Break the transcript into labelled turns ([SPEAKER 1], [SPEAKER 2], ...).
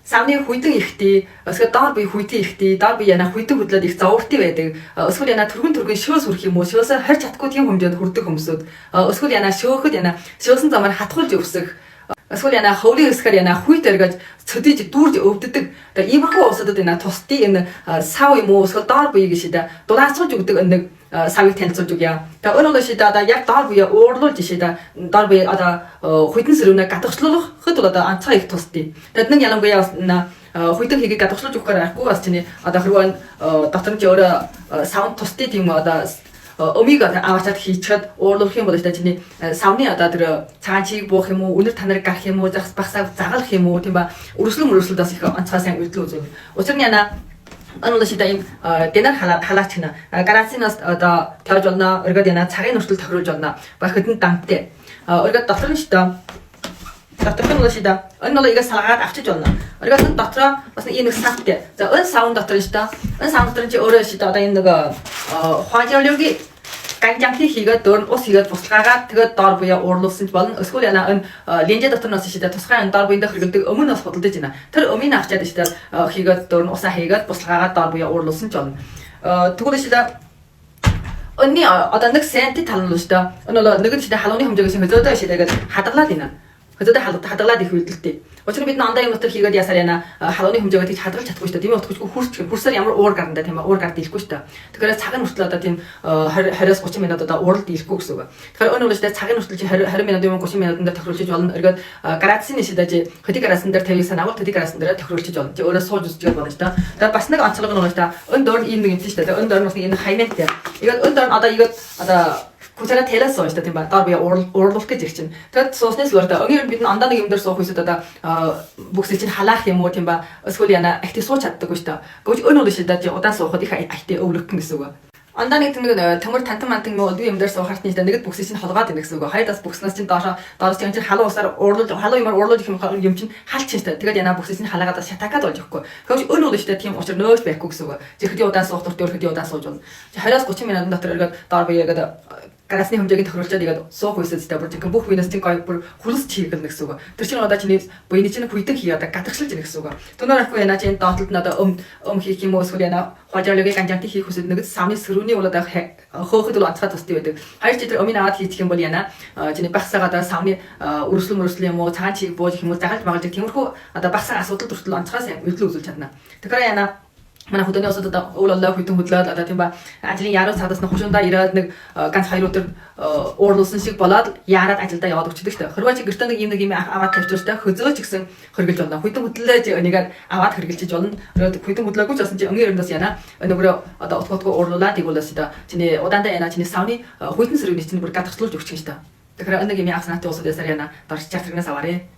[SPEAKER 1] савны хүйтэн ихтэй эсвэл доор бие хүйтэн ихтэй доор бие яна хүйтэн хөдлөд их зовртой байдаг эсвэл яна түргэн шөөс хүрх юм уу шөөсөө харж чадахгүй тийм хэмжээнд хүрдэг хүмүүсүүд эсвэл яна шөөхөд яна шөөсөн замаар хатгуулж өвсөх эсвэл яна хөвлийн өсгөр яна хүйт эргэж цөдөж дүүрж өвддөг тэгээ иймэрхүү усадад яна тусдын энэ сав юм уу эсвэл доор бие гэж шидэ дураацуулж өгдөг нэг савыг танилцуулж өгье. Тэгээ өнөөдөр шидэ одоо яг доор бие уурлуулж шидэ доор бие одоо хүйтэн сэрүүнээ гадагшлуулахад бол одоо анцгаа их тусдээ. Тэгэд нэг ялангуяа хүйтэн хийгийг гадагшлуулж өгөхгүй байхгүй бас чиний одоо хэрвээ дотор нь өөрөө савнд тусдээ тийм одоо өмиг аваачаад хийчихэд уурлуулах юм бол чиний савны одоо тэр цагаан чийг буух юм уу, үнэр танарыг гарах юм уу, багсаа загалах юм уу, тийм ба өрсөлдөд бас их онцгой сайн үйлдэл үзүүн. Учир нь яна ануулаа шидэ юм дэнэр халаач гэнэ. Гарацинаас одоо тойж болно, өргөд яна цагийн нуртал тохируулж болно. Ба хэдэн дамттай. Өргөд дотор нь шидэ дотор нь шидэ. Энэ бол игээс салгаад авчиж болно. Өргөд дотроо бас нэг савтай. За энэ савн дотор шидэ. Энэ савн дотор чи өөрөө шидэ одоо энэ нэг хуажаалуугийн ганжамхи хийгээд дөр ус хийгээд буслаагаад тэгээд доор буяа уурлуулсан ч болно. Эсвэл яна энэ ленжэ дотор нас шидэ тусгай энэ доор буянд хэргэлдэг өмнө нас худалдаж байна. Тэр өмнө авчаад шидэ хийгээд дөр усаа хийгээд буслаагаад доор буяа уурлуулсан ч болно. Тэгвэл шидэ өнний одоо нэг сенти талн л шидэ. Энэ бол нэг шидэ халууны хэмжээгээс хөзөөдөө шидэ гэдэг хадгалаад байна. Хөзөөдөө хадгалаад их үйлдэлтэй. Учир нь бид андаа юм дотор хийгээд ясаар яна халууны хэмжээгээ тийч хадгалж чадахгүй шүү дээ. Тийм утгагүй хурсаар ямар уур гарна тийм уур гард дийлэхгүй шүү дээ. Тэгэхээр цагийн хүртэл одоо тийм 20-30 минут одоо уурал дийлэхгүй гэсэн үг. Тэгэхээр өнөө үлээ цагийн хүртэл чи 20 минут юм 30 минутанд тохируулж болно. Эргээд градусын шидэж хөдий градусан дээр 50 сан агуул хөдий градусан дээр тохируулж болно. Чи өөрөө сууж үзчихэл болно шүү дээ. Тэгээд бас нэг онцлог нь байна шүү дээ. Өн доор ийм нэг юм шүү дээ. Өн доор нь бас энэ хаймаатай. Тэгээд өн доор одоо игээд одоо Кучара телес сууж та тийм ба доор бие уурлуулах гэж ирчин. Тэгэд суусны сүрдэ өнөр бид андаа нэг юм дээр суух хүсэд одоо бүксээ чинь халаах юм уу тийм ба эсвэл яна ахти сууч чаддаггүй шүү дээ. Гэвч өнөө л шүү дээ удаан суухад их ахти өвлөх гэсэн үг. Андаа нэг төмөр тантан мантан муу юм дээр суухаар чинь нэгд бүксээ чинь холгоод байна гэсэн үг. Хайдас бүкснээс чинь доороос чинь халуун усаар уурлуулж халуун юмар уурлуулж юм чинь халч чинь шүү дээ. Тэгээд яна бүксээ чинь халаагаад шатакаад болж өгөхгүй. Гэвч өнөө л шүү дээ тийм учраас нөөж байхгүй гэсэн үг. Чи хэдий удаан суух дуртай хэдий удаан сууж болно. 20-30 минутын дотор эргээд доор биегээд гарасны хэмжээгийн тохируулчаад игээд суух үсэдтэй бүр чинь бүх үеэс чинь гоё бүр хүлс чийгэл гэсэн үг. Тэр чинь одоо чиний буйны чинь хүйтэн хий одоо гадагшлж ийн гэсэн үг. Түүнээр ахгүй яна чинь доотлолд нь одоо өм хийх юм уу эсвэл яна хожоологийн ганжаант хийх үсэд нэг самны сэрүүний бол одоо хөөхөд бол онцгой тустай байдаг. Хоёр чи тэр өмнө аваад хийчих юм бол яна чиний багсаага одоо самны өрсөлдөм юм уу цагаан чийг бууж их юм уу загалж магалж тиймэрхүү одоо багсаа асуудал төртөл онцгой сайн үйлдэл үзүүлж чадна. Тэгэхээр яна манай хөдөөний усад одоо өвлөлөө хүйтэн хөдлөөд одоо тийм ба ажлын яруу цаадаас нь хушундаа ирээд нэг ганц хоёр өдөр уурлуулсан шиг болоод яарад ажилдаа яваад өчдөг шүү дээ. Хэрвээ чи гэртээ нэг юм аваад тавьчихсан хөзөөч гэсэн хөргөлж болно. Хүйтэн хөдлөөж нэгээр аваад хөргөлжиж болно. Хүйтэн хөдлөөгүй ч болсон чи өнгийн өрөөндөөс яна нөгөө одоо утгуудгүй уурлуулаад игүүлээс одоо чиний удаандаа яна чиний савны хүйтэн сэрүүний чинь бүр гадагшлуулж өгч чинь шүү дээ. Тэгэхээр нэг юм авсан натын усад ясаар яна дорч чартрагнаас аваарэ.